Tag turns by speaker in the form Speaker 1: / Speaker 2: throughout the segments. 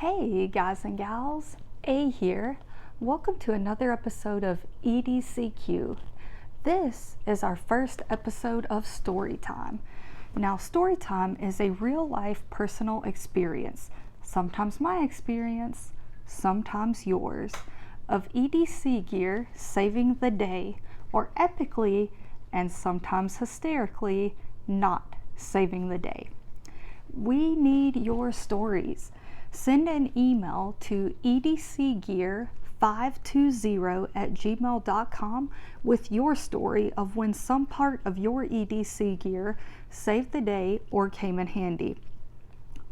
Speaker 1: Hey guys and gals, A here. Welcome to another episode of EDCQ. This is our first episode of Storytime. Now, Storytime is a real-life personal experience, sometimes my experience, sometimes yours, of EDC gear saving the day, or epically, and sometimes hysterically, not saving the day. We need your stories. Send an email to edcgear520@gmail.com with your story of when some part of your EDC gear saved the day or came in handy.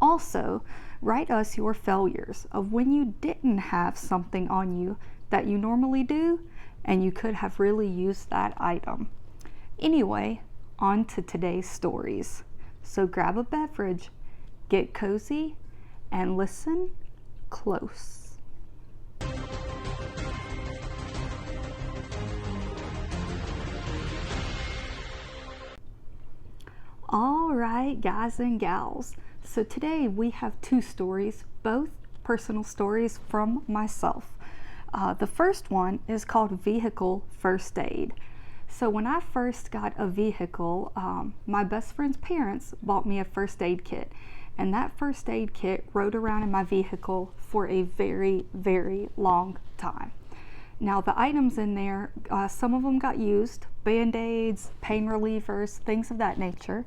Speaker 1: Also, write us your failures of when you didn't have something on you that you normally do and you could have really used that item. Anyway, on to today's stories. So grab a beverage, get cozy, and listen close. All right, guys and gals. So today we have two stories, both personal stories from myself. The first one is called Vehicle First Aid. So when I first got a vehicle, my best friend's parents bought me a first aid kit. And that first aid kit rode around in my vehicle for a very, very long time. Now the items in there, some of them got used, Band-Aids, pain relievers, things of that nature.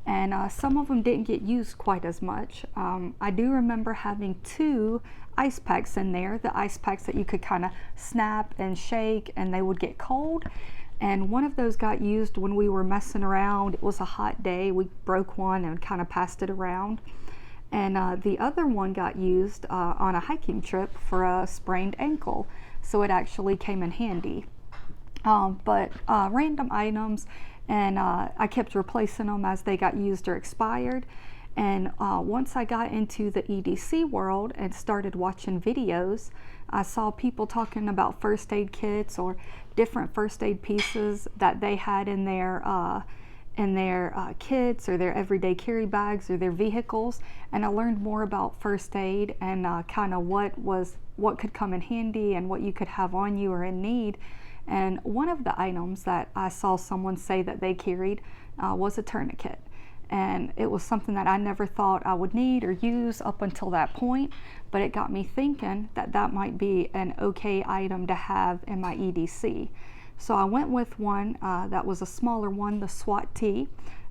Speaker 1: And some of them didn't get used quite as much. I do remember having two ice packs in there, the ice packs that you could kind of snap and shake and they would get cold. And one of those got used when we were messing around. It was a hot day. We broke one and kind of passed it around. And the other one got used on a hiking trip for a sprained ankle. So it actually came in handy. But random items, and I kept replacing them as they got used or expired. And once I got into the EDC world and started watching videos, I saw people talking about first aid kits or different first aid pieces that they had in their kits or their everyday carry bags or their vehicles. And I learned more about first aid and kind of what could come in handy and what you could have on you or in need. And one of the items that I saw someone say that they carried was a tourniquet. And it was something that I never thought I would need or use up until that point, but it got me thinking that that might be an okay item to have in my EDC. So I went with one that was a smaller one, the SWAT T.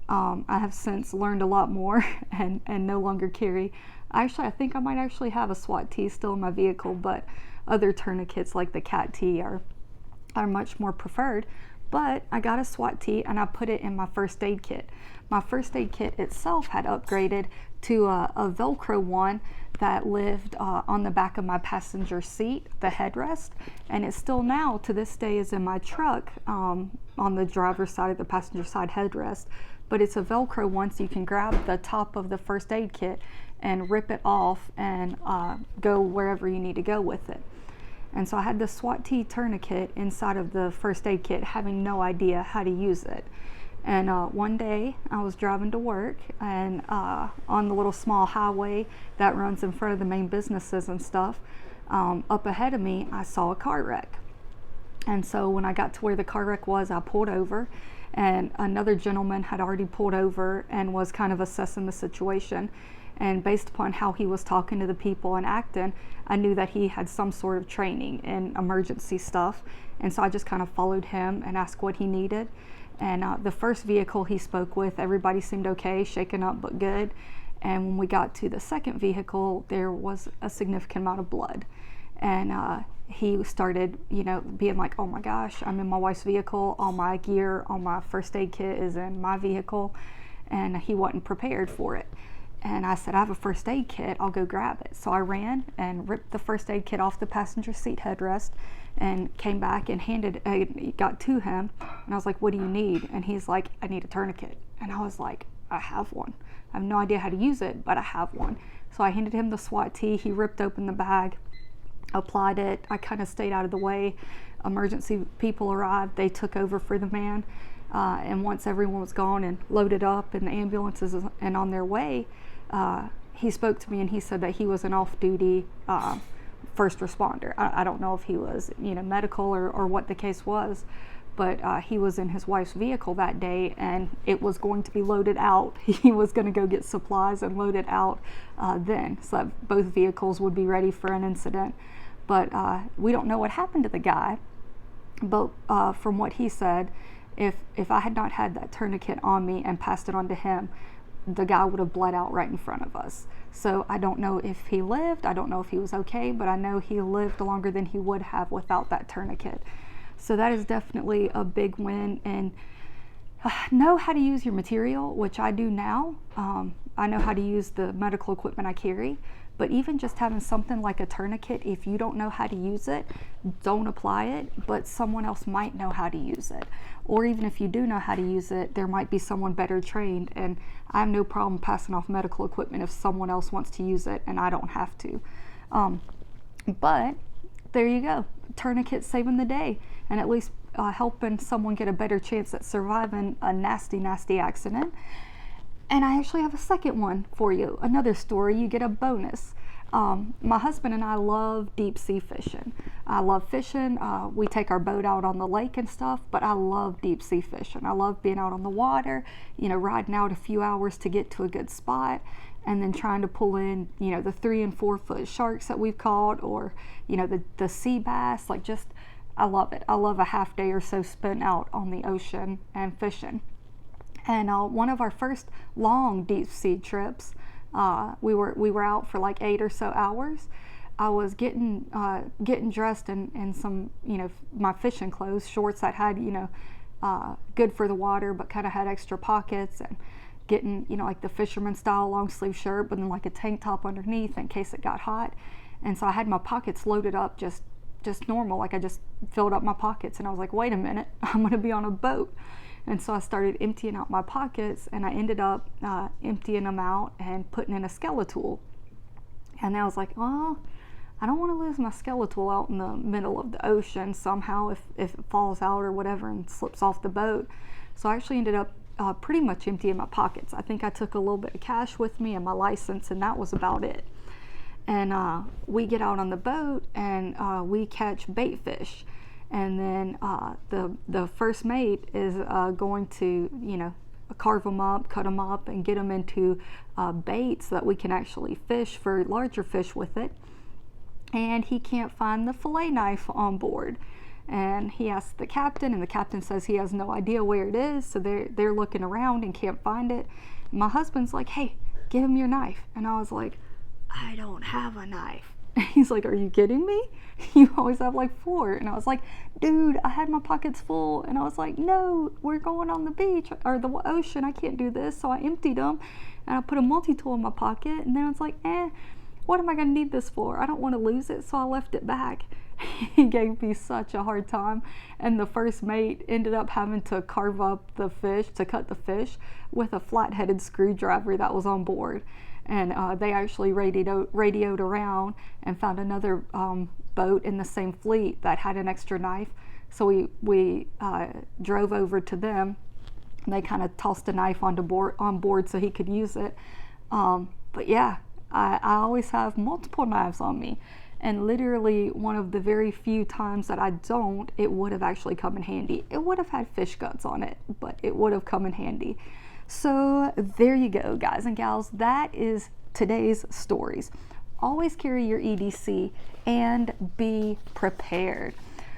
Speaker 1: I have since learned a lot more and no longer carry. Actually, I think I might actually have a SWAT T still in my vehicle, but other tourniquets like the Cat T are much more preferred. But I got a SWAT T and I put it in my first aid kit. My first aid kit itself had upgraded to a Velcro one that lived on the back of my passenger seat, the headrest, and it still now to this day is in my truck on the driver's side of the passenger side headrest. But it's a Velcro one, so you can grab the top of the first aid kit and rip it off and go wherever you need to go with it. And so I had the SWAT T tourniquet inside of the first aid kit, having no idea how to use it. And one day I was driving to work, and on the little small highway that runs in front of the main businesses and stuff, up ahead of me I saw a car wreck. And so when I got to where the car wreck was, I pulled over, and another gentleman had already pulled over and was kind of assessing the situation. And based upon how he was talking to the people and acting, I knew that he had some sort of training in emergency stuff. And so I just kind of followed him and asked what he needed. And the first vehicle he spoke with, everybody seemed okay, shaken up but good. And when we got to the second vehicle, there was a significant amount of blood. And he started, being like, oh my gosh, I'm in my wife's vehicle, all my gear, all my first aid kit is in my vehicle. And he wasn't prepared for it. And I said, I have a first aid kit, I'll go grab it. So I ran and ripped the first aid kit off the passenger seat headrest and came back and got to him. And I was like, what do you need? And he's like, I need a tourniquet. And I was like, I have one. I have no idea how to use it, but I have one. So I handed him the SWAT T. He ripped open the bag, applied it. I kind of stayed out of the way. Emergency people arrived. They took over for the man. And once everyone was gone and loaded up in the ambulances and on their way, he spoke to me and he said that he was an off-duty first responder. I don't know if he was, medical or what the case was, but he was in his wife's vehicle that day, and it was going to be loaded out. He was going to go get supplies and load it out then, so that both vehicles would be ready for an incident. But we don't know what happened to the guy. But from what he said, if I had not had that tourniquet on me and passed it on to him, the guy would have bled out right in front of us. So I don't know if he lived, I don't know if he was okay, but I know he lived longer than he would have without that tourniquet. So that is definitely a big win. And know how to use your material, which I do now. I know how to use the medical equipment I carry, but even just having something like a tourniquet, if you don't know how to use it, don't apply it, but someone else might know how to use it. Or even if you do know how to use it, there might be someone better trained, and I have no problem passing off medical equipment if someone else wants to use it and I don't have to. But there you go, tourniquet saving the day, and at least helping someone get a better chance at surviving a nasty, nasty accident. And I actually have a second one for you, another story. You get a bonus. My husband and I love deep sea fishing. I love fishing. We take our boat out on the lake and stuff, but I love deep sea fishing. I love being out on the water, riding out a few hours to get to a good spot, and then trying to pull in, the 3 and 4 foot sharks that we've caught, or, the sea bass. I love it. I love a half day or so spent out on the ocean and fishing. And one of our first long deep sea trips, we were out for like 8 or so hours. I was getting dressed in some, my fishing clothes, shorts that had, good for the water, but kind of had extra pockets, and getting, like the fisherman style long sleeve shirt, but then like a tank top underneath in case it got hot. And so I had my pockets loaded up just normal, like I just filled up my pockets, and I was like, wait a minute, I'm gonna be on a boat. And so I started emptying out my pockets, and I ended up emptying them out and putting in a Storytime. And I was like, well, I don't want to lose my Storytime out in the middle of the ocean somehow if it falls out or whatever and slips off the boat. So I actually ended up pretty much emptying my pockets. I think I took a little bit of cash with me and my license, and that was about it. And we get out on the boat, and we catch bait fish. And then the first mate is going to, carve them up, cut them up, and get them into bait so that we can actually fish for larger fish with it. And he can't find the fillet knife on board. And he asks the captain, and the captain says he has no idea where it is. So they're looking around and can't find it. And my husband's like, hey, give him your knife. And I was like, I don't have a knife. He's like, are you kidding me? You always have like 4. And I was like, dude, I had my pockets full. And I was like, no, we're going on the beach or the ocean. I can't do this. So I emptied them, and I put a Multitool in my pocket. And then I was like, what am I going to need this for? I don't want to lose it. So I left it back. He gave me such a hard time. And the first mate ended up having to carve up the fish, to cut the fish, with a flat-headed screwdriver that was on board. And they actually radioed around and found another boat in the same fleet that had an extra knife. So we drove over to them, and they kind of tossed a knife on board so he could use it. But yeah, I always have multiple knives on me. And literally one of the very few times that I don't, it would have actually come in handy. It would have had fish guts on it, but it would have come in handy. So there you go, guys and gals. That is today's stories. Always carry your EDC and be prepared.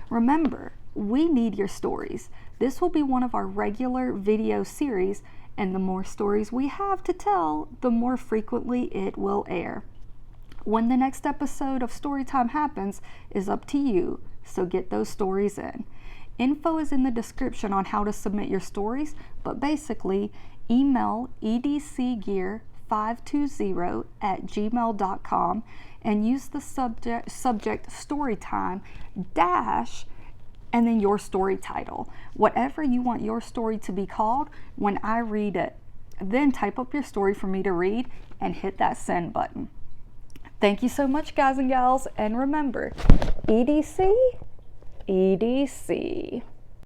Speaker 1: Remember, we need your stories. This will be one of our regular video series, and the more stories we have to tell, the more frequently it will air. When the next episode of Storytime happens is up to you, so get those stories in. Info is in the description on how to submit your stories, but basically, email edcgear520@gmail.com and use the subject Storytime dash and then your story title. Whatever you want your story to be called when I read it. Then type up your story for me to read and hit that send button. Thank you so much, guys and gals, and remember, EDC, EDC.